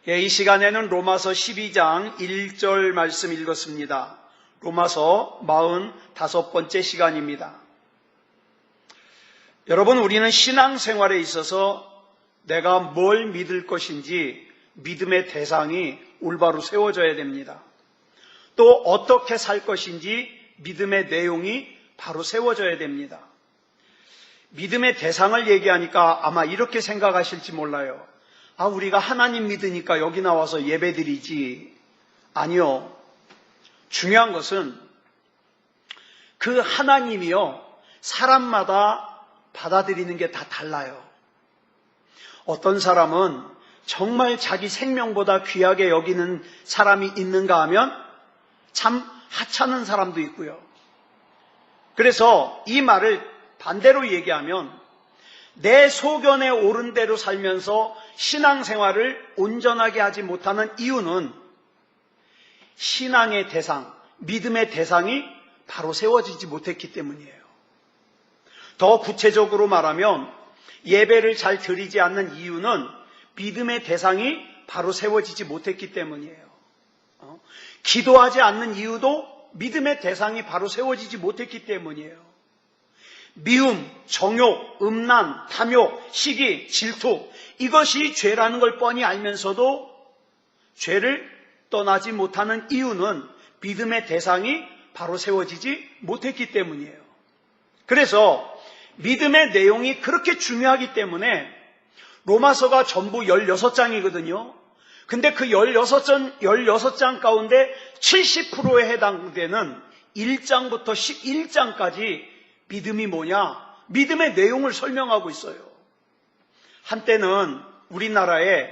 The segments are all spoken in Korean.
이 시간에는 로마서 12장 1절 말씀 읽었습니다. 로마서 45번째 시간입니다. 여러분, 우리는 신앙생활에 있어서 내가 뭘 믿을 것인지 믿음의 대상이 올바로 세워져야 됩니다. 또 어떻게 살 것인지 믿음의 내용이 바로 세워져야 됩니다. 믿음의 대상을 얘기하니까 아마 이렇게 생각하실지 몰라요. 우리가 하나님 믿으니까 여기 나와서 예배드리지. 아니요. 중요한 것은 그 하나님이요, 사람마다 받아들이는 게 다 달라요. 어떤 사람은 정말 자기 생명보다 귀하게 여기는 사람이 있는가 하면 참 하찮은 사람도 있고요. 그래서 이 말을 반대로 얘기하면 내 소견에 옳은 대로 살면서 신앙생활을 온전하게 하지 못하는 이유는 신앙의 대상, 믿음의 대상이 바로 세워지지 못했기 때문이에요. 더 구체적으로 말하면 예배를 잘 드리지 않는 이유는 믿음의 대상이 바로 세워지지 못했기 때문이에요. 기도하지 않는 이유도 믿음의 대상이 바로 세워지지 못했기 때문이에요. 미움, 정욕, 음란, 탐욕, 시기, 질투, 이것이 죄라는 걸 뻔히 알면서도 죄를 떠나지 못하는 이유는 믿음의 대상이 바로 세워지지 못했기 때문이에요. 그래서 믿음의 내용이 그렇게 중요하기 때문에 로마서가 전부 16장이거든요. 근데 그 16장 가운데 70%에 해당되는 1장부터 11장까지 믿음이 뭐냐? 믿음의 내용을 설명하고 있어요. 한때는 우리나라에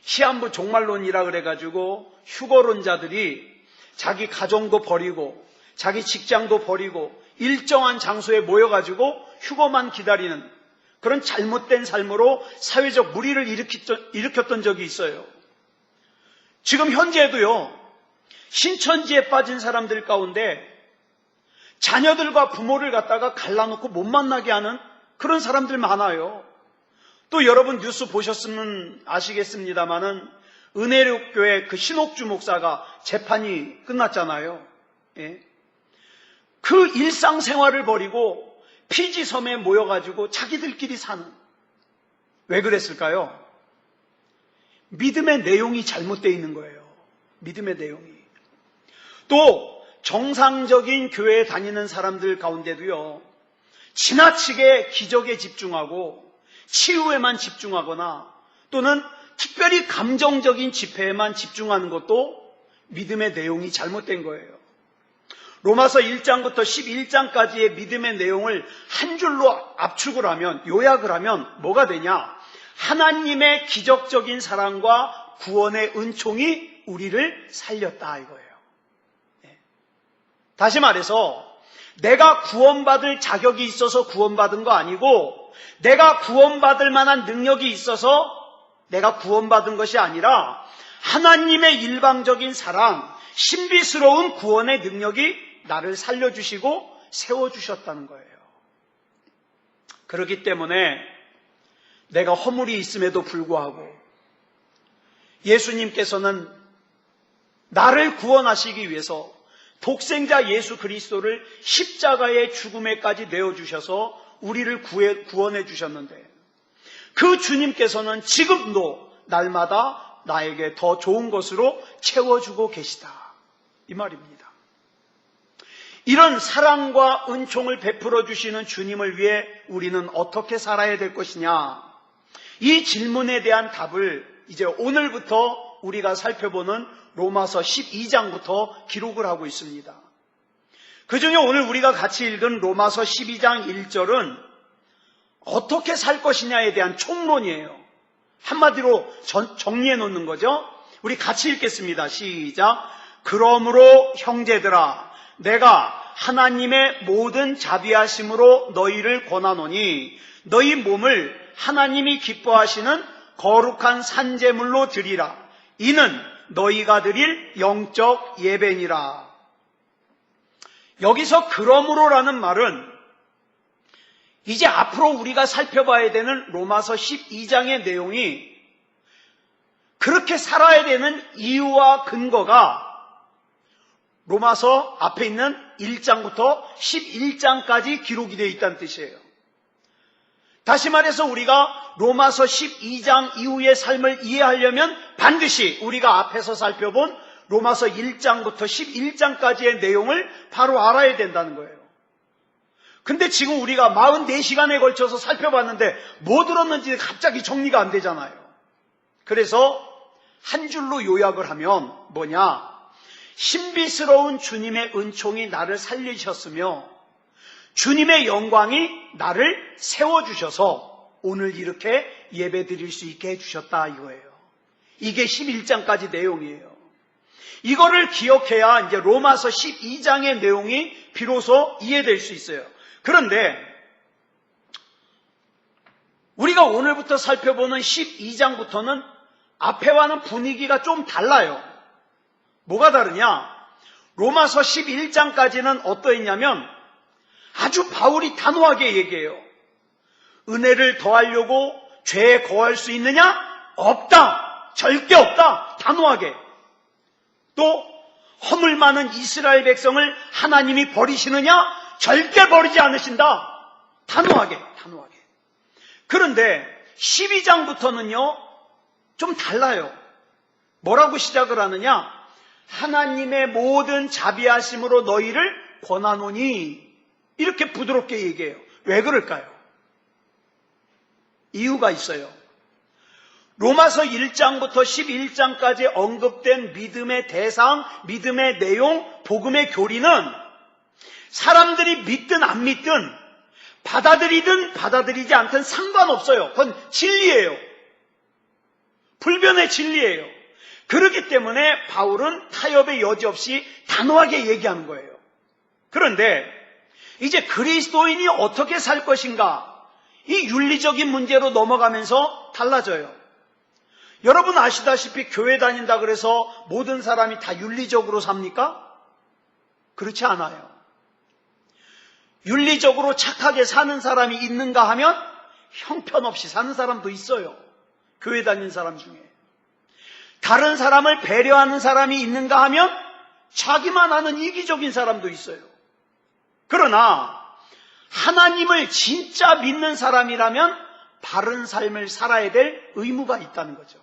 시한부 종말론이라 그래가지고 휴거론자들이 자기 가정도 버리고 자기 직장도 버리고 일정한 장소에 모여가지고 휴거만 기다리는 그런 잘못된 삶으로 사회적 물의를 일으켰던 적이 있어요. 지금 현재도요, 신천지에 빠진 사람들 가운데 자녀들과 부모를 갖다가 갈라놓고 못 만나게 하는 그런 사람들 많아요. 또 여러분 뉴스 보셨으면 아시겠습니다마는 은혜롭교회 그 신옥주 목사가 재판이 끝났잖아요. 예. 그 일상생활을 버리고 피지섬에 모여가지고 자기들끼리 사는. 왜 그랬을까요? 믿음의 내용이 잘못되어 있는 거예요. 믿음의 내용이. 또 정상적인 교회에 다니는 사람들 가운데도요, 지나치게 기적에 집중하고 치유에만 집중하거나 또는 특별히 감정적인 집회에만 집중하는 것도 믿음의 내용이 잘못된 거예요. 로마서 1장부터 11장까지의 믿음의 내용을 한 줄로 압축을 하면, 요약을 하면 뭐가 되냐? 하나님의 기적적인 사랑과 구원의 은총이 우리를 살렸다 이거예요. 다시 말해서 내가 구원받을 자격이 있어서 구원받은 거 아니고 내가 구원받을 만한 능력이 있어서 내가 구원받은 것이 아니라 하나님의 일방적인 사랑, 신비스러운 구원의 능력이 나를 살려주시고 세워주셨다는 거예요. 그렇기 때문에 내가 허물이 있음에도 불구하고 예수님께서는 나를 구원하시기 위해서 독생자 예수 그리스도를 십자가의 죽음에까지 내어주셔서 우리를 구원해 주셨는데 그 주님께서는 지금도 날마다 나에게 더 좋은 것으로 채워주고 계시다. 이 말입니다. 이런 사랑과 은총을 베풀어 주시는 주님을 위해 우리는 어떻게 살아야 될 것이냐? 이 질문에 대한 답을 이제 오늘부터 우리가 살펴보는 로마서 12장부터 기록을 하고 있습니다. 그 중에 오늘 우리가 같이 읽은 로마서 12장 1절은 어떻게 살 것이냐에 대한 총론이에요. 한마디로 정리해 놓는 거죠. 우리 같이 읽겠습니다. 시작. 그러므로 형제들아, 내가 하나님의 모든 자비하심으로 너희를 권하노니 너희 몸을 하나님이 기뻐하시는 거룩한 산제물로 드리라. 이는 너희가 드릴 영적 예배니라. 여기서 그러므로라는 말은 이제 앞으로 우리가 살펴봐야 되는 로마서 12장의 내용이 그렇게 살아야 되는 이유와 근거가 로마서 앞에 있는 1장부터 11장까지 기록이 되어 있다는 뜻이에요. 다시 말해서 우리가 로마서 12장 이후의 삶을 이해하려면 반드시 우리가 앞에서 살펴본 로마서 1장부터 11장까지의 내용을 바로 알아야 된다는 거예요. 근데 지금 우리가 44시간에 걸쳐서 살펴봤는데 뭐 들었는지 갑자기 정리가 안 되잖아요. 그래서 한 줄로 요약을 하면 뭐냐? 신비스러운 주님의 은총이 나를 살리셨으며 주님의 영광이 나를 세워주셔서 오늘 이렇게 예배 드릴 수 있게 해주셨다 이거예요. 이게 11장까지 내용이에요. 이거를 기억해야 이제 로마서 12장의 내용이 비로소 이해될 수 있어요. 그런데 우리가 오늘부터 살펴보는 12장부터는 앞에와는 분위기가 좀 달라요. 뭐가 다르냐? 로마서 11장까지는 어떠했냐면 아주 바울이 단호하게 얘기해요. 은혜를 더하려고 죄에 거할 수 있느냐? 없다. 절대 없다. 단호하게. 또 허물 많은 이스라엘 백성을 하나님이 버리시느냐? 절대 버리지 않으신다. 단호하게. 그런데 12장부터는요 좀 달라요. 뭐라고 시작을 하느냐? 하나님의 모든 자비하심으로 너희를 권하노니 이렇게 부드럽게 얘기해요. 왜 그럴까요? 이유가 있어요. 로마서 1장부터 11장까지 언급된 믿음의 대상, 믿음의 내용, 복음의 교리는 사람들이 믿든 안 믿든 받아들이든 받아들이지 않든 상관없어요. 그건 진리예요. 불변의 진리예요. 그렇기 때문에 바울은 타협의 여지 없이 단호하게 얘기하는 거예요. 그런데 이제 그리스도인이 어떻게 살 것인가? 이 윤리적인 문제로 넘어가면서 달라져요. 여러분 아시다시피 교회 다닌다 그래서 모든 사람이 다 윤리적으로 삽니까? 그렇지 않아요. 윤리적으로 착하게 사는 사람이 있는가 하면 형편없이 사는 사람도 있어요. 교회 다니는 사람 중에. 다른 사람을 배려하는 사람이 있는가 하면 자기만 아는 이기적인 사람도 있어요. 그러나 하나님을 진짜 믿는 사람이라면 바른 삶을 살아야 될 의무가 있다는 거죠.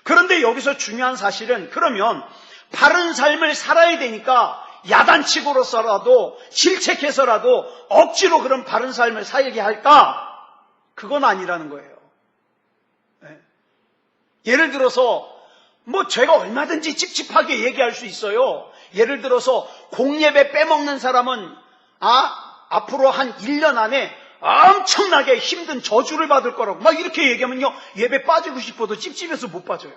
그런데 여기서 중요한 사실은 그러면 바른 삶을 살아야 되니까 야단치고로서라도 질책해서라도 억지로 그런 바른 삶을 살게 할까? 그건 아니라는 거예요. 예를 들어서 제가 얼마든지 찝찝하게 얘기할 수 있어요. 예를 들어서 공예배 빼먹는 사람은 앞으로 한 1년 안에 엄청나게 힘든 저주를 받을 거라고 막 이렇게 얘기하면요 예배 빠지고 싶어도 찝찝해서 못 빠져요.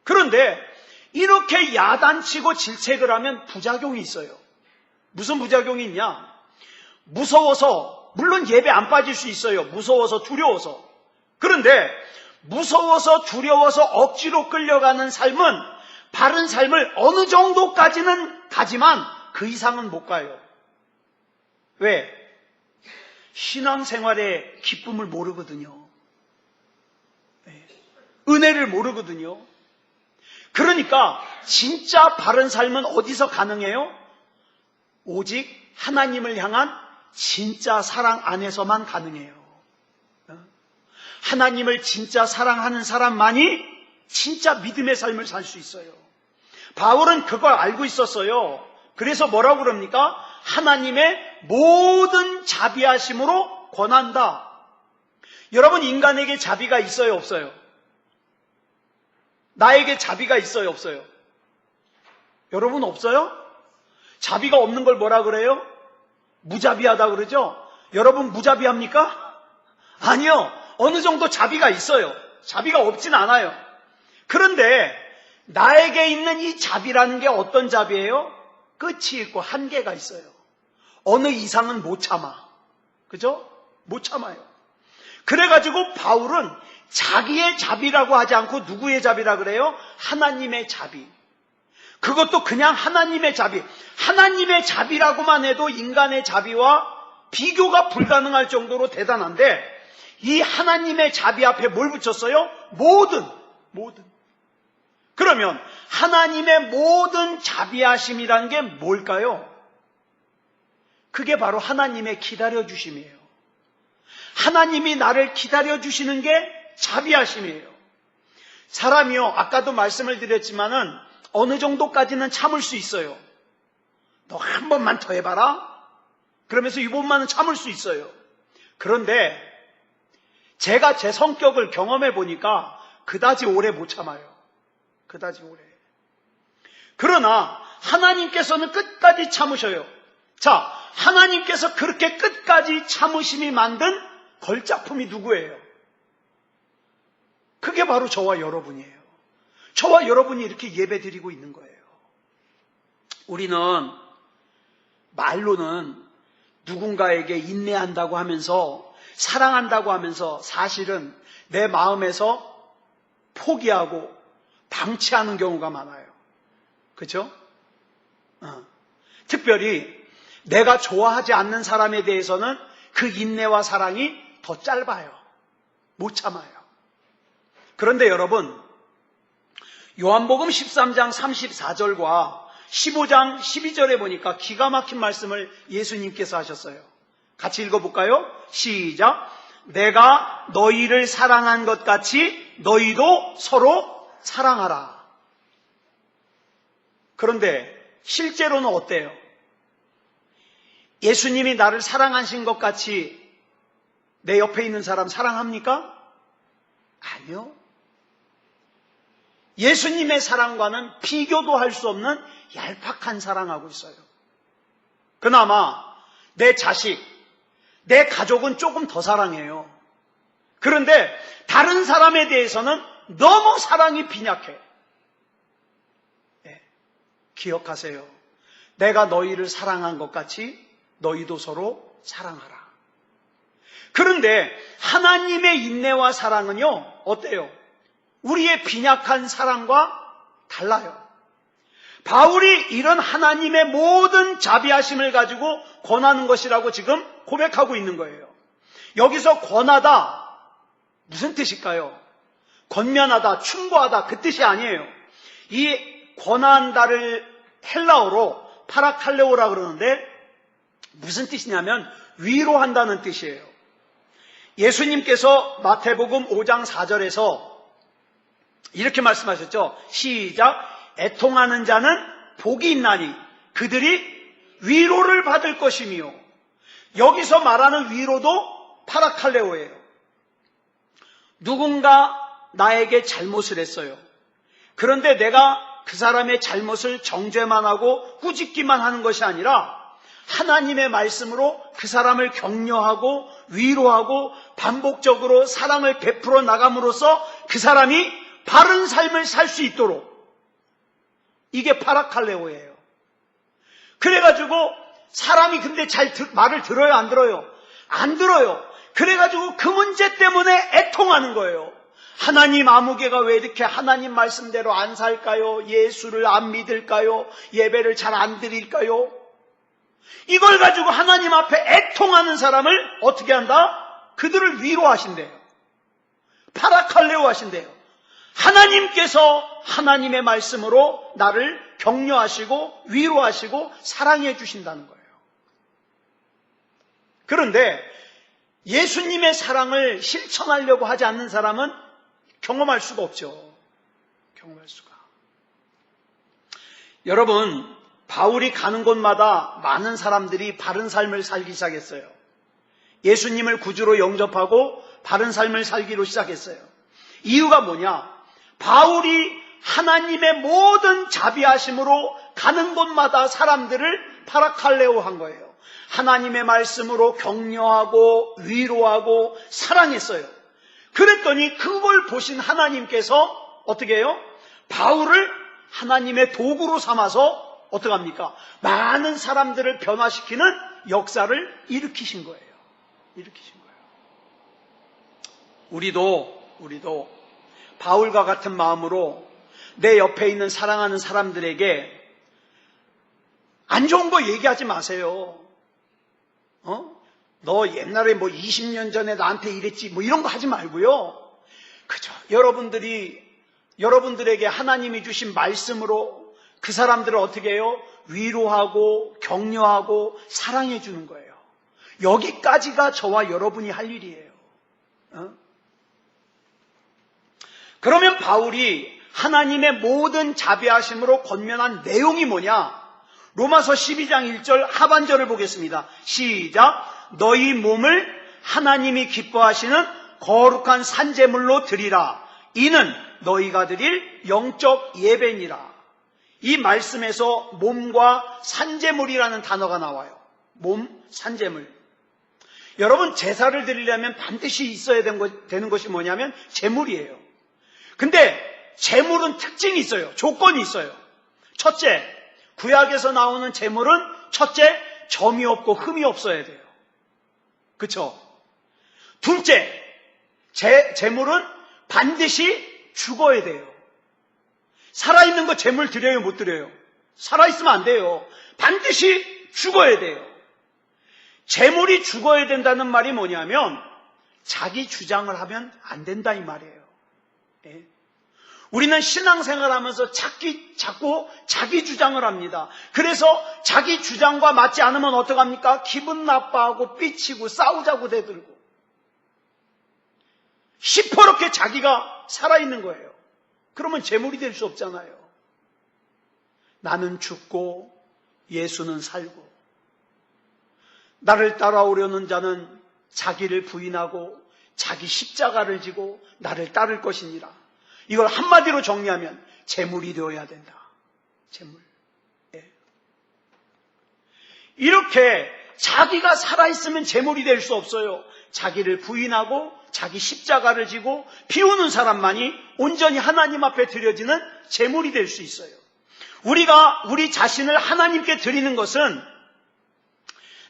그런데 이렇게 야단치고 질책을 하면 부작용이 있어요. 무슨 부작용이 있냐? 무서워서, 물론 예배 안 빠질 수 있어요. 무서워서, 두려워서. 그런데 무서워서, 두려워서 억지로 끌려가는 삶은 바른 삶을 어느 정도까지는 가지만 그 이상은 못 가요. 왜? 신앙생활의 기쁨을 모르거든요. 은혜를 모르거든요. 그러니까 진짜 바른 삶은 어디서 가능해요? 오직 하나님을 향한 진짜 사랑 안에서만 가능해요. 하나님을 진짜 사랑하는 사람만이 진짜 믿음의 삶을 살 수 있어요. 바울은 그걸 알고 있었어요. 그래서 뭐라고 그럽니까? 하나님의 모든 자비하심으로 권한다. 여러분 인간에게 자비가 있어요 없어요? 나에게 자비가 있어요 없어요? 여러분 없어요? 자비가 없는 걸 뭐라 그래요? 무자비하다 그러죠? 여러분 무자비합니까? 아니요. 어느 정도 자비가 있어요. 자비가 없진 않아요. 그런데 나에게 있는 이 자비라는 게 어떤 자비예요? 끝이 있고 한계가 있어요. 어느 이상은 못 참아. 그죠? 못 참아요. 그래가지고 바울은 자기의 자비라고 하지 않고 누구의 자비라 그래요? 하나님의 자비. 그것도 그냥 하나님의 자비. 하나님의 자비라고만 해도 인간의 자비와 비교가 불가능할 정도로 대단한데 이 하나님의 자비 앞에 뭘 붙였어요? 모든. 그러면 하나님의 모든 자비하심이라는 게 뭘까요? 그게 바로 하나님의 기다려주심이에요. 하나님이 나를 기다려주시는 게 자비하심이에요. 사람이요, 아까도 말씀을 드렸지만은 어느 정도까지는 참을 수 있어요. 너 한 번만 더 해봐라? 그러면서 이번만은 참을 수 있어요. 그런데 제가 제 성격을 경험해 보니까 그다지 오래 못 참아요. 그다지 오래. 그러나 하나님께서는 끝까지 참으셔요. 자, 하나님께서 그렇게 끝까지 참으심이 만든 걸작품이 누구예요? 그게 바로 저와 여러분이에요. 저와 여러분이 이렇게 예배 드리고 있는 거예요. 우리는 말로는 누군가에게 인내한다고 하면서 사랑한다고 하면서 사실은 내 마음에서 포기하고 방치하는 경우가 많아요. 그렇죠? 특별히 내가 좋아하지 않는 사람에 대해서는 그 인내와 사랑이 더 짧아요. 못 참아요. 그런데 여러분, 요한복음 13장 34절과 15장 12절에 보니까 기가 막힌 말씀을 예수님께서 하셨어요. 같이 읽어볼까요? 시작. 내가 너희를 사랑한 것 같이 너희도 서로 사랑하라. 그런데 실제로는 어때요? 예수님이 나를 사랑하신 것 같이 내 옆에 있는 사람 사랑합니까? 아니요. 예수님의 사랑과는 비교도 할 수 없는 얄팍한 사랑하고 있어요. 그나마 내 자식, 내 가족은 조금 더 사랑해요. 그런데 다른 사람에 대해서는 너무 사랑이 빈약해. 네. 기억하세요. 내가 너희를 사랑한 것 같이 너희도 서로 사랑하라. 그런데 하나님의 인내와 사랑은요, 어때요? 우리의 빈약한 사랑과 달라요. 바울이 이런 하나님의 모든 자비하심을 가지고 권하는 것이라고 지금 고백하고 있는 거예요. 여기서 권하다, 무슨 뜻일까요? 권면하다, 충고하다, 그 뜻이 아니에요. 이 권한다를 헬라어로 파라칼레오라 그러는데 무슨 뜻이냐면 위로한다는 뜻이에요. 예수님께서 마태복음 5장 4절에서 이렇게 말씀하셨죠. 시작. 애통하는 자는 복이 있나니 그들이 위로를 받을 것이며, 여기서 말하는 위로도 파라칼레오예요. 누군가 나에게 잘못을 했어요. 그런데 내가 그 사람의 잘못을 정죄만 하고 꾸짖기만 하는 것이 아니라 하나님의 말씀으로 그 사람을 격려하고 위로하고 반복적으로 사랑을 베풀어 나감으로써 그 사람이 바른 삶을 살 수 있도록, 이게 파라칼레오예요. 그래가지고 사람이 근데 말을 들어요, 안 들어요? 안 들어요. 그래가지고 그 문제 때문에 애통하는 거예요. 하나님, 아무개가 왜 이렇게 하나님 말씀대로 안 살까요? 예수를 안 믿을까요? 예배를 잘 안 드릴까요? 이걸 가지고 하나님 앞에 애통하는 사람을 어떻게 한다? 그들을 위로하신대요. 파라칼레오 하신대요. 하나님께서 하나님의 말씀으로 나를 격려하시고 위로하시고 사랑해 주신다는 거예요. 그런데 예수님의 사랑을 실천하려고 하지 않는 사람은 경험할 수가 없죠. 경험할 수가. 여러분, 바울이 가는 곳마다 많은 사람들이 바른 삶을 살기 시작했어요. 예수님을 구주로 영접하고 바른 삶을 살기로 시작했어요. 이유가 뭐냐? 바울이 하나님의 모든 자비하심으로 가는 곳마다 사람들을 파라칼레오 한 거예요. 하나님의 말씀으로 격려하고 위로하고 사랑했어요. 그랬더니 그걸 보신 하나님께서 어떻게 해요? 바울을 하나님의 도구로 삼아서 어떻게 합니까? 많은 사람들을 변화시키는 역사를 일으키신 거예요. 일으키신 거예요. 우리도 바울과 같은 마음으로 내 옆에 있는 사랑하는 사람들에게 안 좋은 거 얘기하지 마세요. 너 옛날에 뭐 20년 전에 나한테 이랬지 뭐 이런 거 하지 말고요. 그죠? 여러분들에게 하나님이 주신 말씀으로 그 사람들을 어떻게 해요? 위로하고 격려하고 사랑해 주는 거예요. 여기까지가 저와 여러분이 할 일이에요. 그러면 바울이 하나님의 모든 자비하심으로 권면한 내용이 뭐냐? 로마서 12장 1절 하반절을 보겠습니다. 시작. 너희 몸을 하나님이 기뻐하시는 거룩한 산제물로 드리라. 이는 너희가 드릴 영적 예배니라. 이 말씀에서 몸과 산제물이라는 단어가 나와요. 몸, 산제물. 여러분, 제사를 드리려면 반드시 있어야 되는 것이 뭐냐면 제물이에요. 근데 제물은 특징이 있어요. 조건이 있어요. 첫째, 구약에서 나오는 제물은 첫째, 점이 없고 흠이 없어야 돼요. 그렇죠? 둘째, 제물은 반드시 죽어야 돼요. 살아있는 거 제물 드려요, 못 드려요? 살아있으면 안 돼요. 반드시 죽어야 돼요. 제물이 죽어야 된다는 말이 뭐냐면 자기 주장을 하면 안 된다 이 말이에요. 예. 우리는 신앙생활하면서 자꾸 자기 주장을 합니다. 그래서 자기 주장과 맞지 않으면 어떡합니까? 기분 나빠하고 삐치고 싸우자고 대들고 시퍼렇게 자기가 살아있는 거예요. 그러면 제물이 될 수 없잖아요. 나는 죽고 예수는 살고 나를 따라오려는 자는 자기를 부인하고 자기 십자가를 지고 나를 따를 것이니라. 이걸 한마디로 정리하면 제물이 되어야 된다. 제물. 예. 이렇게 자기가 살아있으면 제물이 될 수 없어요. 자기를 부인하고 자기 십자가를 지고 비우는 사람만이 온전히 하나님 앞에 드려지는 제물이 될 수 있어요. 우리가 우리 자신을 하나님께 드리는 것은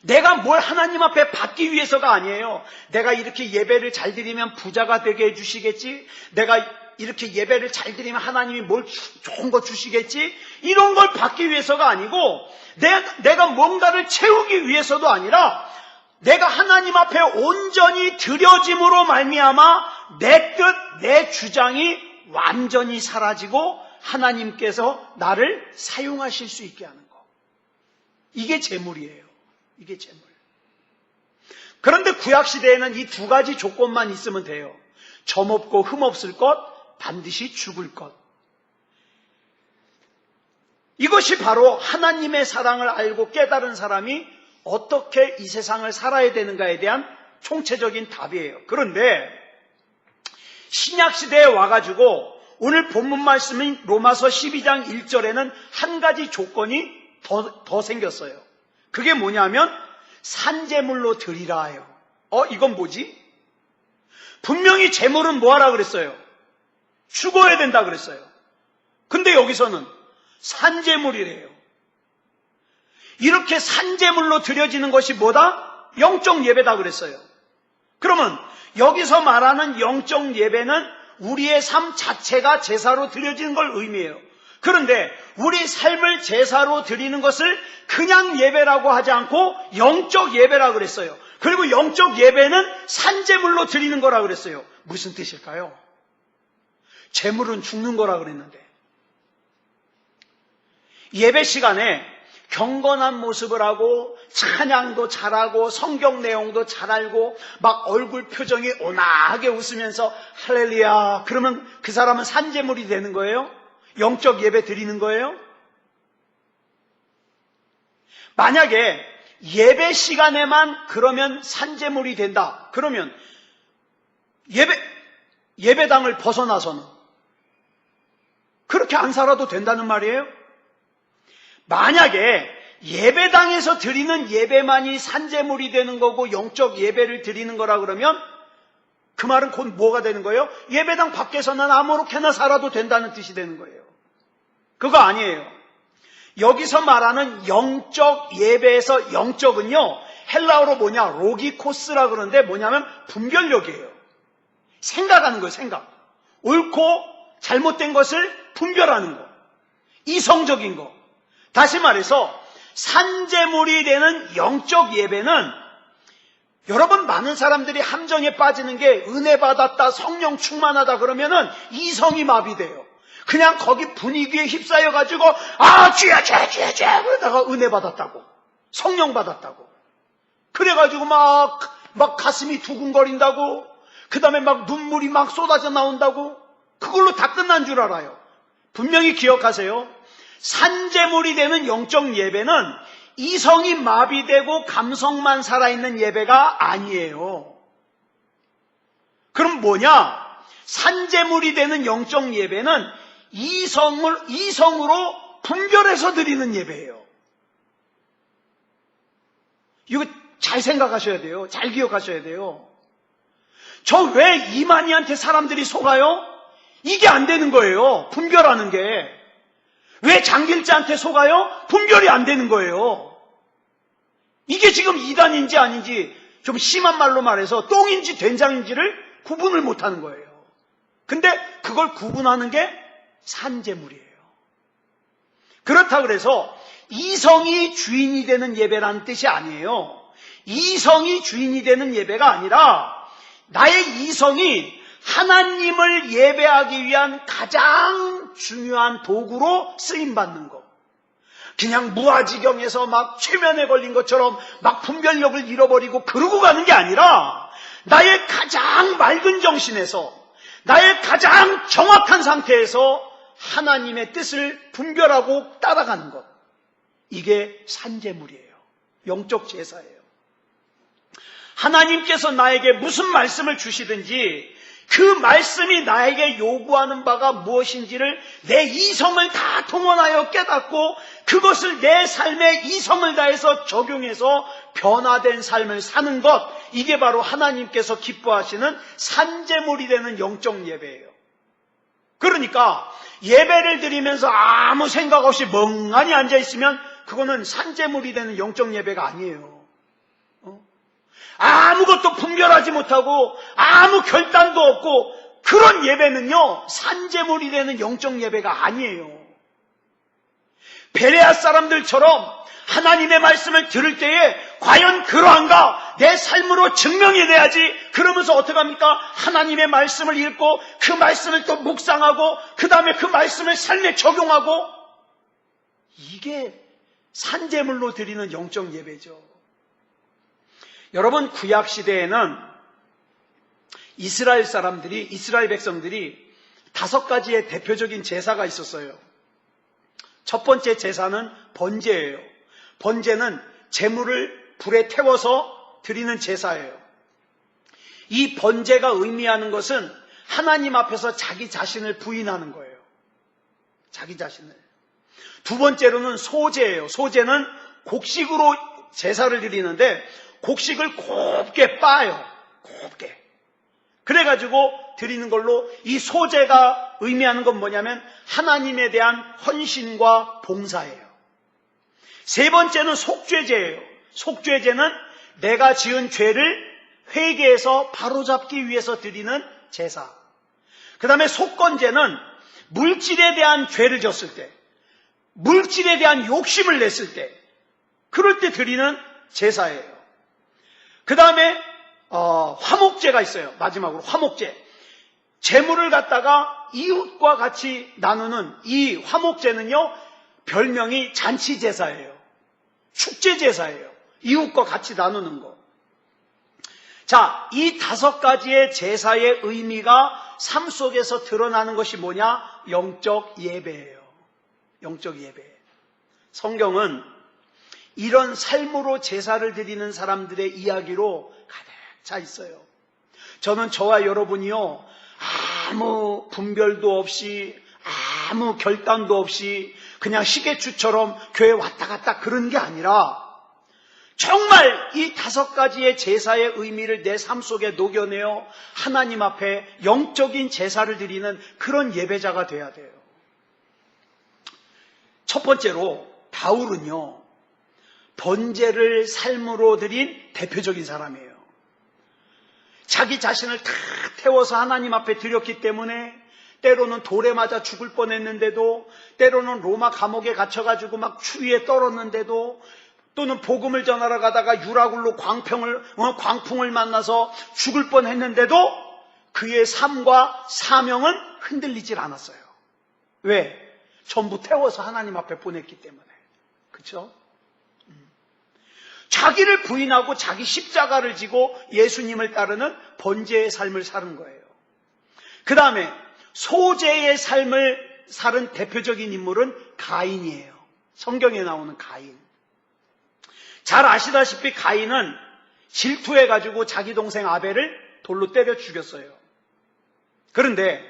내가 뭘 하나님 앞에 받기 위해서가 아니에요. 내가 이렇게 예배를 잘 드리면 부자가 되게 해주시겠지? 내가 이렇게 예배를 잘 드리면 하나님이 뭘 좋은 거 주시겠지? 이런 걸 받기 위해서가 아니고 내가 뭔가를 채우기 위해서도 아니라 내가 하나님 앞에 온전히 드려짐으로 말미암아 내 뜻, 내 주장이 완전히 사라지고 하나님께서 나를 사용하실 수 있게 하는 거. 이게 제물이에요. 이게 제물. 그런데 구약시대에는 이 두 가지 조건만 있으면 돼요. 점 없고 흠 없을 것, 반드시 죽을 것. 이것이 바로 하나님의 사랑을 알고 깨달은 사람이 어떻게 이 세상을 살아야 되는가에 대한 총체적인 답이에요. 그런데 신약시대에 와가지고 오늘 본문 말씀인 로마서 12장 1절에는 한 가지 조건이 더 생겼어요. 그게 뭐냐면 산제물로 드리라 해요. 이건 뭐지? 분명히 제물은 뭐하라 그랬어요? 죽어야 된다 그랬어요. 근데 여기서는 산제물이래요. 이렇게 산제물로 드려지는 것이 뭐다? 영적 예배다 그랬어요. 그러면 여기서 말하는 영적 예배는 우리의 삶 자체가 제사로 드려지는 걸 의미해요. 그런데 우리 삶을 제사로 드리는 것을 그냥 예배라고 하지 않고 영적 예배라고 그랬어요. 그리고 영적 예배는 산제물로 드리는 거라고 그랬어요. 무슨 뜻일까요? 제물은 죽는 거라고 그랬는데 예배 시간에 경건한 모습을 하고 찬양도 잘하고 성경 내용도 잘 알고 막 얼굴 표정이 온화하게 웃으면서 할렐루야 그러면 그 사람은 산제물이 되는 거예요? 영적 예배 드리는 거예요? 만약에 예배 시간에만 그러면 산제물이 된다. 그러면 예배당을 벗어나서는 그렇게 안 살아도 된다는 말이에요? 만약에 예배당에서 드리는 예배만이 산제물이 되는 거고 영적 예배를 드리는 거라 그러면 그 말은 곧 뭐가 되는 거예요? 예배당 밖에서는 아무렇게나 살아도 된다는 뜻이 되는 거예요. 그거 아니에요. 여기서 말하는 영적 예배에서 영적은요 헬라어로 뭐냐 로기코스라 그러는데 뭐냐면 분별력이에요. 생각하는 거예요. 생각. 옳고 잘못된 것을 분별하는 거. 이성적인 거. 다시 말해서 산제물이 되는 영적 예배는 여러분, 많은 사람들이 함정에 빠지는 게 은혜 받았다, 성령 충만하다 그러면은 이성이 마비돼요. 그냥 거기 분위기에 휩싸여가지고, 주야, 그러다가 은혜 받았다고, 성령 받았다고. 그래가지고 막 가슴이 두근거린다고, 그 다음에 막 눈물이 막 쏟아져 나온다고, 그걸로 다 끝난 줄 알아요. 분명히 기억하세요. 산재물이 되는 영적 예배는 이성이 마비되고 감성만 살아있는 예배가 아니에요. 그럼 뭐냐? 산재물이 되는 영적 예배는 이성으로 분별해서 드리는 예배예요. 이거 잘 생각하셔야 돼요. 잘 기억하셔야 돼요. 저 왜 이만희한테 사람들이 속아요? 이게 안 되는 거예요. 분별하는 게. 왜 장길자한테 속아요? 분별이 안 되는 거예요. 이게 지금 이단인지 아닌지, 좀 심한 말로 말해서 똥인지 된장인지를 구분을 못하는 거예요. 근데 그걸 구분하는 게 산재물이에요. 그렇다 그래서 이성이 주인이 되는 예배라는 뜻이 아니에요. 이성이 주인이 되는 예배가 아니라 나의 이성이 하나님을 예배하기 위한 가장 중요한 도구로 쓰임받는 것. 그냥 무아지경에서 막 최면에 걸린 것처럼 막 분별력을 잃어버리고 그러고 가는 게 아니라 나의 가장 맑은 정신에서, 나의 가장 정확한 상태에서 하나님의 뜻을 분별하고 따라가는 것. 이게 산재물이에요. 영적 제사예요. 하나님께서 나에게 무슨 말씀을 주시든지 그 말씀이 나에게 요구하는 바가 무엇인지를 내 이성을 다 동원하여 깨닫고 그것을 내 삶에 이성을 다해서 적용해서 변화된 삶을 사는 것, 이게 바로 하나님께서 기뻐하시는 산재물이 되는 영적 예배예요. 그러니까 예배를 드리면서 아무 생각 없이 멍하니 앉아있으면 그거는 산재물이 되는 영적 예배가 아니에요. 아무것도 분별하지 못하고 아무 결단도 없고 그런 예배는요, 산재물이 되는 영적 예배가 아니에요. 베레아 사람들처럼 하나님의 말씀을 들을 때에 과연 그러한가? 내 삶으로 증명해내야지. 그러면서 어떻게 합니까? 하나님의 말씀을 읽고 그 말씀을 또 묵상하고 그 다음에 그 말씀을 삶에 적용하고, 이게 산재물로 드리는 영적 예배죠. 여러분, 구약 시대에는 이스라엘 백성들이 5가지의 대표적인 제사가 있었어요. 첫 번째 제사는 번제예요. 번제는 제물을 불에 태워서 드리는 제사예요. 이 번제가 의미하는 것은 하나님 앞에서 자기 자신을 부인하는 거예요. 자기 자신을. 두 번째로는 소제예요. 소제는 곡식으로 제사를 드리는데 곡식을 곱게 빻아요. 곱게. 그래가지고 드리는 걸로, 이 소제가 의미하는 건 뭐냐면 하나님에 대한 헌신과 봉사예요. 세 번째는 속죄제예요. 속죄제는 내가 지은 죄를 회개해서 바로잡기 위해서 드리는 제사. 그 다음에 속건제는 물질에 대한 죄를 졌을 때, 물질에 대한 욕심을 냈을 때, 그럴 때 드리는 제사예요. 그 다음에 화목제가 있어요. 마지막으로 화목제. 재물을 갖다가 이웃과 같이 나누는 이 화목제는요, 별명이 잔치제사예요. 축제제사예요. 이웃과 같이 나누는 거. 자, 이 5가지의 제사의 의미가 삶 속에서 드러나는 것이 뭐냐? 영적 예배예요. 영적 예배. 성경은 이런 삶으로 제사를 드리는 사람들의 이야기로 가득 차 있어요. 저는 저와 여러분이요, 아무 분별도 없이, 아무 결단도 없이 그냥 시계추처럼 교회 왔다 갔다 그런 게 아니라 정말 이 5가지의 제사의 의미를 내 삶 속에 녹여내어 하나님 앞에 영적인 제사를 드리는 그런 예배자가 돼야 돼요. 첫 번째로 바울은요, 번제를 삶으로 드린 대표적인 사람이에요. 자기 자신을 다 태워서 하나님 앞에 드렸기 때문에 때로는 돌에 맞아 죽을 뻔했는데도, 때로는 로마 감옥에 갇혀가지고 막 추위에 떨었는데도, 또는 복음을 전하러 가다가 유라굴로 광풍을 만나서 죽을 뻔했는데도 그의 삶과 사명은 흔들리질 않았어요. 왜? 전부 태워서 하나님 앞에 보냈기 때문에. 그렇죠? 자기를 부인하고 자기 십자가를 지고 예수님을 따르는 번제의 삶을 사는 거예요. 그 다음에 소제의 삶을 사는 대표적인 인물은 가인이에요. 성경에 나오는 가인. 잘 아시다시피 가인은 질투해가지고 자기 동생 아벨을 돌로 때려 죽였어요. 그런데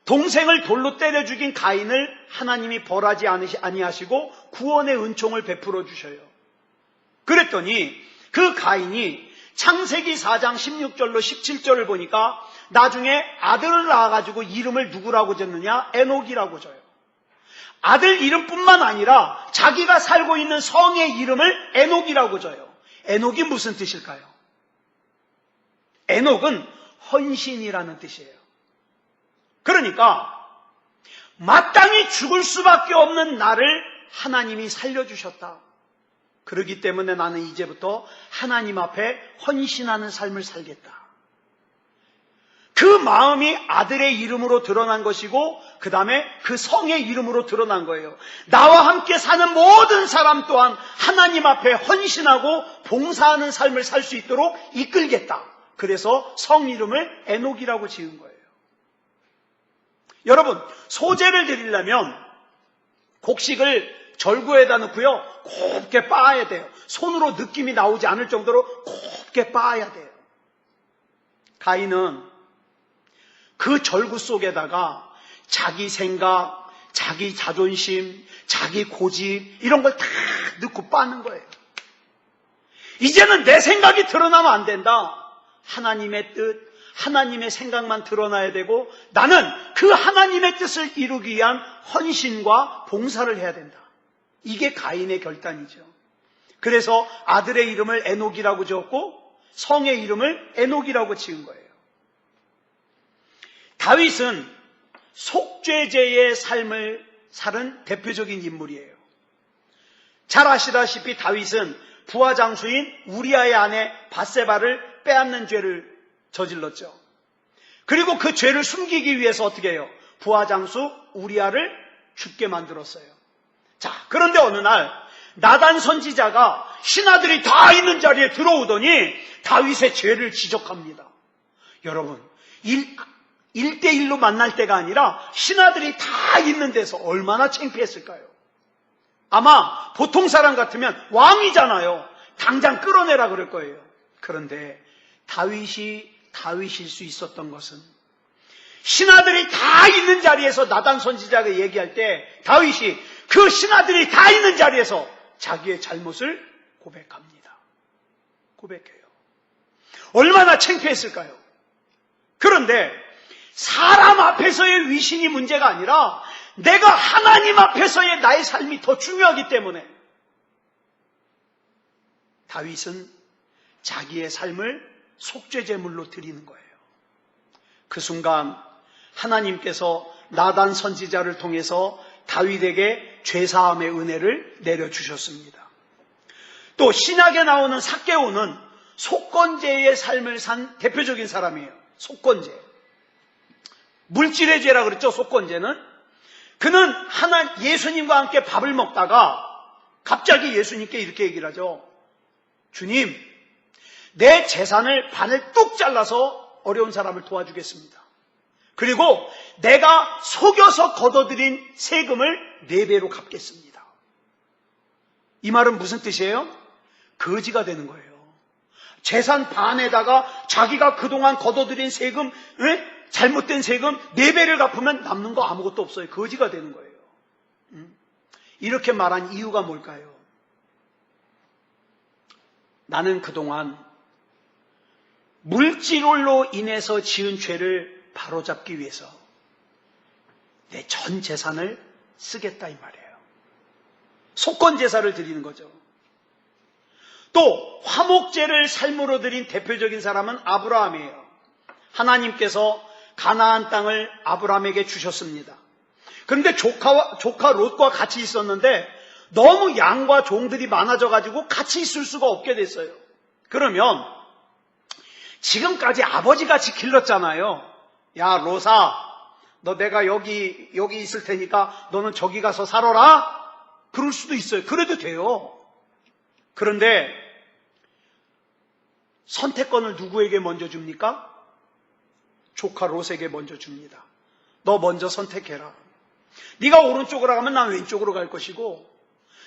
동생을 돌로 때려 죽인 가인을 하나님이 벌하지 아니하시고 구원의 은총을 베풀어 주셔요. 그랬더니 그 가인이 창세기 4장 16절로 17절을 보니까 나중에 아들을 낳아가지고 이름을 누구라고 졌느냐? 에녹이라고 져요. 아들 이름뿐만 아니라 자기가 살고 있는 성의 이름을 에녹이라고 져요. 에녹이 무슨 뜻일까요? 에녹은 헌신이라는 뜻이에요. 그러니까 마땅히 죽을 수밖에 없는 나를 하나님이 살려주셨다. 그렇기 때문에 나는 이제부터 하나님 앞에 헌신하는 삶을 살겠다. 그 마음이 아들의 이름으로 드러난 것이고 그 다음에 그 성의 이름으로 드러난 거예요. 나와 함께 사는 모든 사람 또한 하나님 앞에 헌신하고 봉사하는 삶을 살 수 있도록 이끌겠다. 그래서 성 이름을 에녹이라고 지은 거예요. 여러분, 소제를 드리려면 곡식을 절구에다 넣고요, 곱게 빻아야 돼요. 손으로 느낌이 나오지 않을 정도로 곱게 빻아야 돼요. 가인은 그 절구 속에다가 자기 생각, 자기 자존심, 자기 고집 이런 걸 다 넣고 빻는 거예요. 이제는 내 생각이 드러나면 안 된다. 하나님의 뜻, 하나님의 생각만 드러나야 되고 나는 그 하나님의 뜻을 이루기 위한 헌신과 봉사를 해야 된다. 이게 가인의 결단이죠. 그래서 아들의 이름을 에녹이라고 지었고 성의 이름을 에녹이라고 지은 거예요. 다윗은 속죄제의 삶을 사는 대표적인 인물이에요. 잘 아시다시피 다윗은 부하장수인 우리아의 아내 밧세바를 빼앗는 죄를 저질렀죠. 그리고 그 죄를 숨기기 위해서 어떻게 해요? 부하장수 우리아를 죽게 만들었어요. 자, 그런데 어느 날 나단 선지자가 신하들이 다 있는 자리에 들어오더니 다윗의 죄를 지적합니다. 여러분, 1대1로 만날 때가 아니라 신하들이 다 있는 데서 얼마나 창피했을까요? 아마 보통 사람 같으면 왕이잖아요. 당장 끌어내라 그럴 거예요. 그런데 다윗일 수 있었던 것은 신하들이 다 있는 자리에서 나단 선지자가 얘기할 때 다윗이 그 신하들이 다 있는 자리에서 자기의 잘못을 고백합니다. 고백해요. 얼마나 창피했을까요? 그런데 사람 앞에서의 위신이 문제가 아니라 내가 하나님 앞에서의 나의 삶이 더 중요하기 때문에 다윗은 자기의 삶을 속죄제물로 드리는 거예요. 그 순간 하나님께서 나단 선지자를 통해서 다윗에게 죄사함의 은혜를 내려주셨습니다. 또 신약에 나오는 삭개오는 속건제의 삶을 산 대표적인 사람이에요. 속건제. 물질의 죄라 그랬죠. 속건제는. 그는 예수님과 함께 밥을 먹다가 갑자기 예수님께 이렇게 얘기를 하죠. 주님, 내 재산을 반을 뚝 잘라서 어려운 사람을 도와주겠습니다. 그리고 내가 속여서 걷어들인 세금을 4배로 갚겠습니다. 이 말은 무슨 뜻이에요? 거지가 되는 거예요. 재산 반에다가 자기가 그동안 걷어들인 세금, 잘못된 세금 4배를 갚으면 남는 거 아무것도 없어요. 거지가 되는 거예요. 이렇게 말한 이유가 뭘까요? 나는 그동안 물질로 인해서 지은 죄를 바로잡기 위해서 내 전 재산을 쓰겠다 이 말이에요. 속건제사를 드리는 거죠. 또 화목제를 삶으로 드린 대표적인 사람은 아브라함이에요. 하나님께서 가나안 땅을 아브라함에게 주셨습니다. 그런데 조카 롯과 같이 있었는데 너무 양과 종들이 많아져가지고 같이 있을 수가 없게 됐어요. 그러면 지금까지 아버지가 길렀잖아요. 야, 로사, 너 내가 여기 있을 테니까 너는 저기 가서 살아라? 그럴 수도 있어요. 그래도 돼요. 그런데 선택권을 누구에게 먼저 줍니까? 조카 롯에게 먼저 줍니다. 너 먼저 선택해라. 네가 오른쪽으로 가면 난 왼쪽으로 갈 것이고,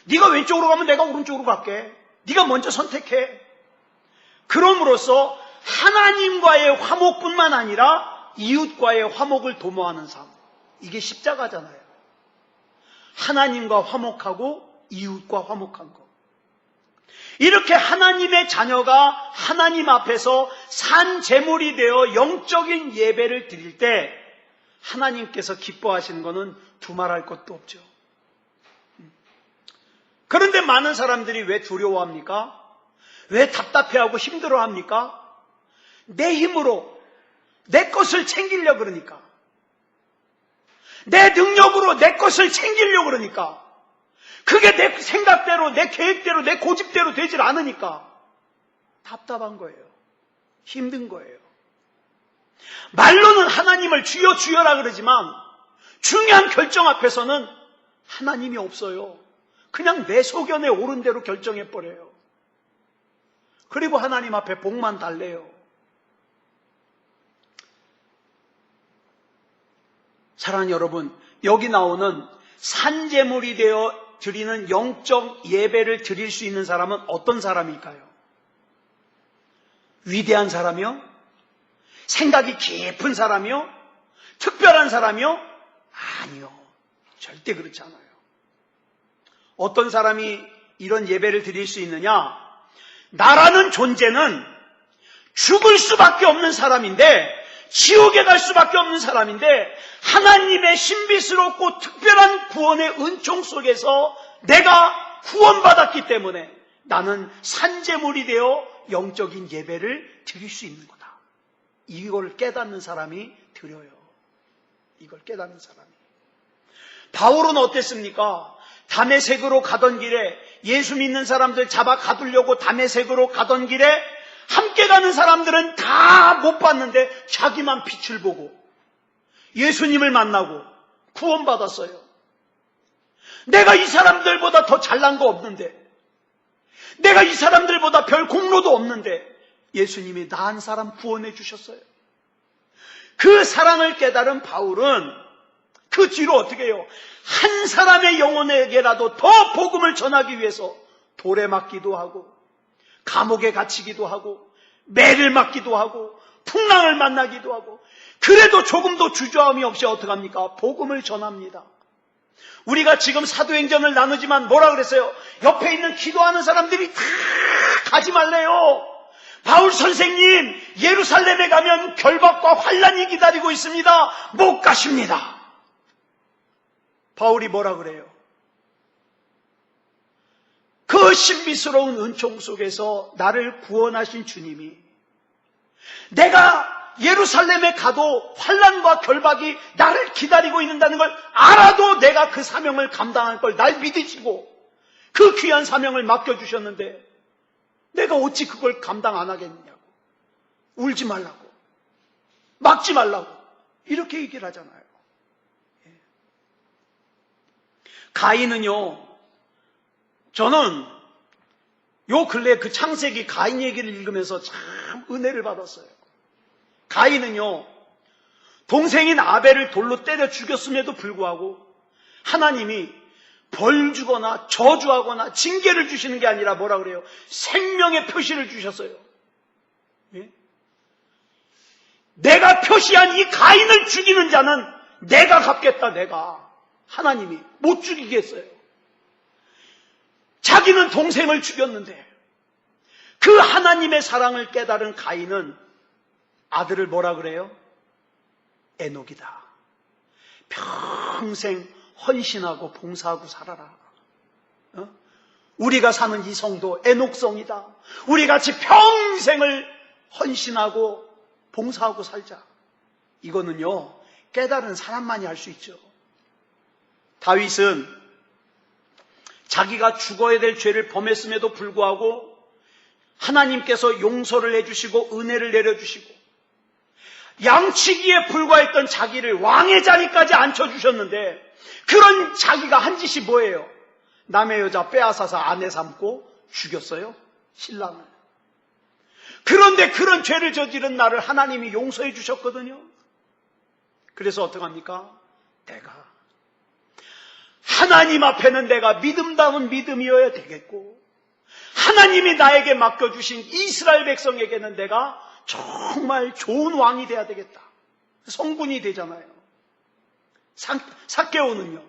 네가 왼쪽으로 가면 내가 오른쪽으로 갈게. 네가 먼저 선택해. 그럼으로써 하나님과의 화목뿐만 아니라 이웃과의 화목을 도모하는 삶. 이게 십자가잖아요. 하나님과 화목하고 이웃과 화목한 것. 이렇게 하나님의 자녀가 하나님 앞에서 산 제물이 되어 영적인 예배를 드릴 때 하나님께서 기뻐하시는 것은 두말할 것도 없죠. 그런데 많은 사람들이 왜 두려워합니까? 왜 답답해하고 힘들어합니까? 내 힘으로 내 것을 챙기려고 그러니까, 내 능력으로 내 것을 챙기려고 그러니까, 그게 내 생각대로, 내 계획대로, 내 고집대로 되질 않으니까 답답한 거예요. 힘든 거예요. 말로는 하나님을 주여 주여라 그러지만 중요한 결정 앞에서는 하나님이 없어요. 그냥 내 소견에 옳은 대로 결정해버려요. 그리고 하나님 앞에 복만 달래요. 사랑하는 여러분, 여기 나오는 산제물이 되어 드리는 영적 예배를 드릴 수 있는 사람은 어떤 사람일까요? 위대한 사람이요? 생각이 깊은 사람이요? 특별한 사람이요? 아니요. 절대 그렇지 않아요. 어떤 사람이 이런 예배를 드릴 수 있느냐? 나라는 존재는 죽을 수밖에 없는 사람인데, 지옥에 갈 수밖에 없는 사람인데, 하나님의 신비스럽고 특별한 구원의 은총 속에서 내가 구원받았기 때문에 나는 산제물이 되어 영적인 예배를 드릴 수 있는 거다. 이걸 깨닫는 사람이 드려요. 이걸 깨닫는 사람이. 바울은 어땠습니까? 다메섹으로 가던 길에, 예수 믿는 사람들 잡아 가두려고 다메섹으로 가던 길에 함께 가는 사람들은 다 못 봤는데 자기만 빛을 보고 예수님을 만나고 구원받았어요. 내가 이 사람들보다 더 잘난 거 없는데, 내가 이 사람들보다 별 공로도 없는데 예수님이 나 한 사람 구원해 주셨어요. 그 사랑을 깨달은 바울은 그 뒤로 어떻게 해요? 한 사람의 영혼에게라도 더 복음을 전하기 위해서 돌에 맞기도 하고, 감옥에 갇히기도 하고, 매를 맞기도 하고, 풍랑을 만나기도 하고, 그래도 조금도 주저함이 없이 어떡합니까? 복음을 전합니다. 우리가 지금 사도행전을 나누지만 뭐라 그랬어요? 옆에 있는 기도하는 사람들이 다 가지 말래요. 바울 선생님, 예루살렘에 가면 결박과 환란이 기다리고 있습니다. 못 가십니다. 바울이 뭐라 그래요? 그 신비스러운 은총 속에서 나를 구원하신 주님이, 내가 예루살렘에 가도 환란과 결박이 나를 기다리고 있는다는 걸 알아도 내가 그 사명을 감당할 걸 날 믿으시고 그 귀한 사명을 맡겨주셨는데 내가 어찌 그걸 감당 안 하겠느냐고, 울지 말라고, 막지 말라고 이렇게 얘기를 하잖아요. 가인은요, 저는 요 근래 그 창세기 가인 얘기를 읽으면서 참 은혜를 받았어요. 가인은요, 동생인 아벨을 돌로 때려 죽였음에도 불구하고 하나님이 벌 주거나 저주하거나 징계를 주시는 게 아니라 뭐라 그래요? 생명의 표시를 주셨어요. 예? 내가 표시한 이 가인을 죽이는 자는 내가 갚겠다, 내가. 하나님이 못 죽이게 했어요. 자기는 동생을 죽였는데 그 하나님의 사랑을 깨달은 가인은 아들을 뭐라 그래요? 에녹이다. 평생 헌신하고 봉사하고 살아라. 우리가 사는 이 성도 에녹성이다. 우리같이 평생을 헌신하고 봉사하고 살자. 이거는요, 깨달은 사람만이 할 수 있죠. 다윗은 자기가 죽어야 될 죄를 범했음에도 불구하고 하나님께서 용서를 해주시고 은혜를 내려주시고 양치기에 불과했던 자기를 왕의 자리까지 앉혀주셨는데 그런 자기가 한 짓이 뭐예요? 남의 여자 빼앗아서 아내 삼고 죽였어요? 신랑을. 그런데 그런 죄를 저지른 나를 하나님이 용서해 주셨거든요. 그래서 어떡합니까? 내가 하나님 앞에는 내가 믿음다운 믿음이어야 되겠고 하나님이 나에게 맡겨주신 이스라엘 백성에게는 내가 정말 좋은 왕이 돼야 되겠다. 성군이 되잖아요. 삭개오는요.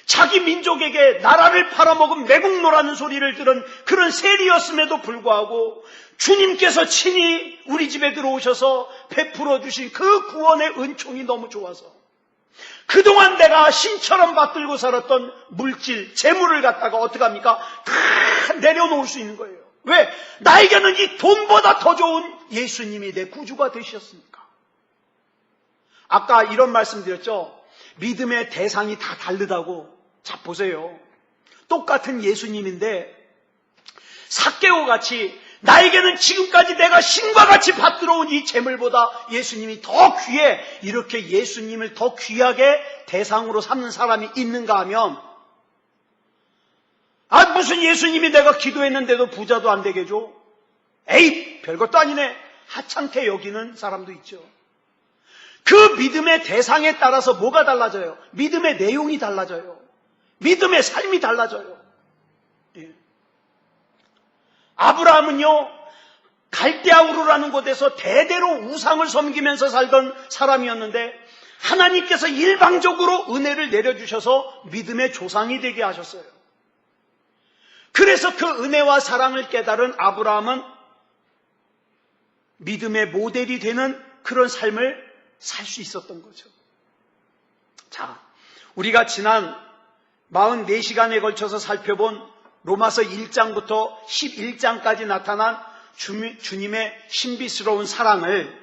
자기 민족에게 나라를 팔아먹은 매국노라는 소리를 들은 그런 세리였음에도 불구하고 주님께서 친히 우리 집에 들어오셔서 베풀어 주신 그 구원의 은총이 너무 좋아서 그동안 내가 신처럼 받들고 살았던 물질, 재물을 갖다가 어떡합니까? 다 내려놓을 수 있는 거예요. 왜? 나에게는 이 돈보다 더 좋은 예수님이 내 구주가 되셨으니까. 아까 이런 말씀 드렸죠? 믿음의 대상이 다 다르다고. 자, 보세요. 똑같은 예수님인데 삭개오 같이 나에게는 지금까지 내가 신과 같이 받들어온 이 재물보다 예수님이 더 귀해, 이렇게 예수님을 더 귀하게 대상으로 삼는 사람이 있는가 하면 무슨 예수님이 내가 기도했는데도 부자도 안 되게 해줘? 에이, 별것도 아니네. 하찮게 여기는 사람도 있죠. 그 믿음의 대상에 따라서 뭐가 달라져요? 믿음의 내용이 달라져요. 믿음의 삶이 달라져요. 예. 아브라함은요, 갈대아우르라는 곳에서 대대로 우상을 섬기면서 살던 사람이었는데 하나님께서 일방적으로 은혜를 내려주셔서 믿음의 조상이 되게 하셨어요. 그래서 그 은혜와 사랑을 깨달은 아브라함은 믿음의 모델이 되는 그런 삶을 살 수 있었던 거죠. 자, 우리가 지난 44시간에 걸쳐서 살펴본 로마서 1장부터 11장까지 나타난 주님의 신비스러운 사랑을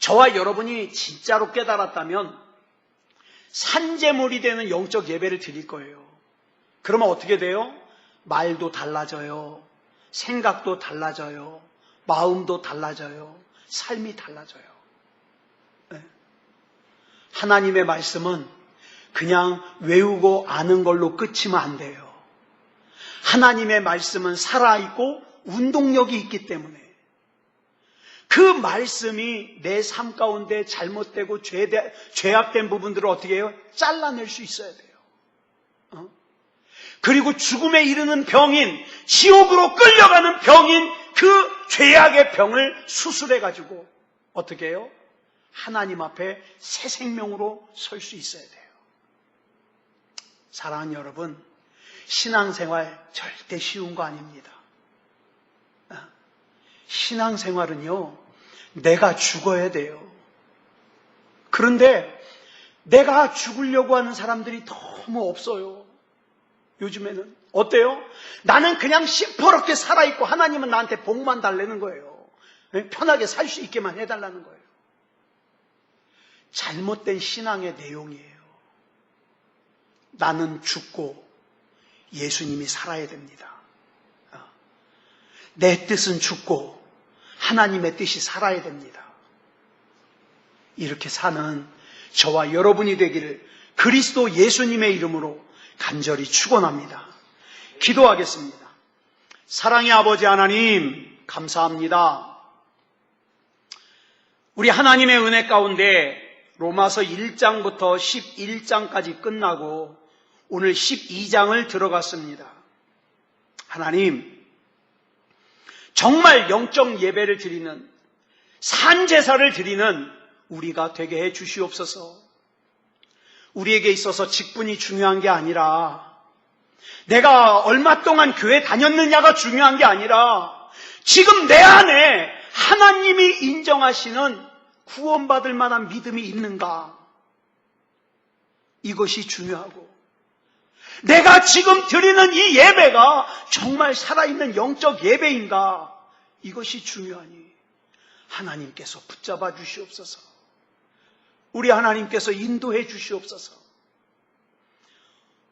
저와 여러분이 진짜로 깨달았다면 산제물이 되는 영적 예배를 드릴 거예요. 그러면 어떻게 돼요? 말도 달라져요. 생각도 달라져요. 마음도 달라져요. 삶이 달라져요. 네. 하나님의 말씀은 그냥 외우고 아는 걸로 끝이면 안 돼요. 하나님의 말씀은 살아있고 운동력이 있기 때문에 그 말씀이 내 삶 가운데 잘못되고 죄악된 부분들을 어떻게 해요? 잘라낼 수 있어야 돼요. 그리고 죽음에 이르는 병인, 지옥으로 끌려가는 병인 그 죄악의 병을 수술해가지고 어떻게 해요? 하나님 앞에 새 생명으로 설 수 있어야 돼요. 사랑하는 여러분, 신앙생활 절대 쉬운 거 아닙니다. 신앙생활은요, 내가 죽어야 돼요. 그런데 내가 죽으려고 하는 사람들이 너무 없어요. 요즘에는. 어때요? 나는 그냥 시퍼렇게 살아있고 하나님은 나한테 복만 달라는 거예요. 편하게 살 수 있게만 해달라는 거예요. 잘못된 신앙의 내용이에요. 나는 죽고 예수님이 살아야 됩니다. 내 뜻은 죽고 하나님의 뜻이 살아야 됩니다. 이렇게 사는 저와 여러분이 되기를 그리스도 예수님의 이름으로 간절히 축원합니다. 기도하겠습니다. 사랑의 아버지 하나님, 감사합니다. 우리 하나님의 은혜 가운데 로마서 1장부터 11장까지 끝나고 오늘 12장을 들어갔습니다. 하나님, 정말 영적 예배를 드리는, 산제사를 드리는 우리가 되게 해 주시옵소서. 우리에게 있어서 직분이 중요한 게 아니라, 내가 얼마 동안 교회 다녔느냐가 중요한 게 아니라, 지금 내 안에 하나님이 인정하시는 구원받을 만한 믿음이 있는가? 이것이 중요하고, 내가 지금 드리는 이 예배가 정말 살아있는 영적 예배인가? 이것이 중요하니 하나님께서 붙잡아 주시옵소서. 우리 하나님께서 인도해 주시옵소서.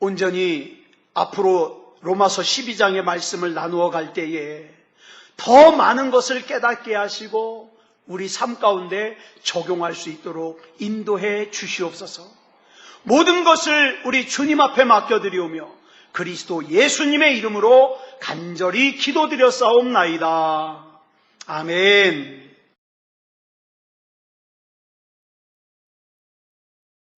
온전히 앞으로 로마서 12장의 말씀을 나누어 갈 때에 더 많은 것을 깨닫게 하시고 우리 삶 가운데 적용할 수 있도록 인도해 주시옵소서. 모든 것을 우리 주님 앞에 맡겨드리오며 그리스도 예수님의 이름으로 간절히 기도드렸사옵나이다. 아멘.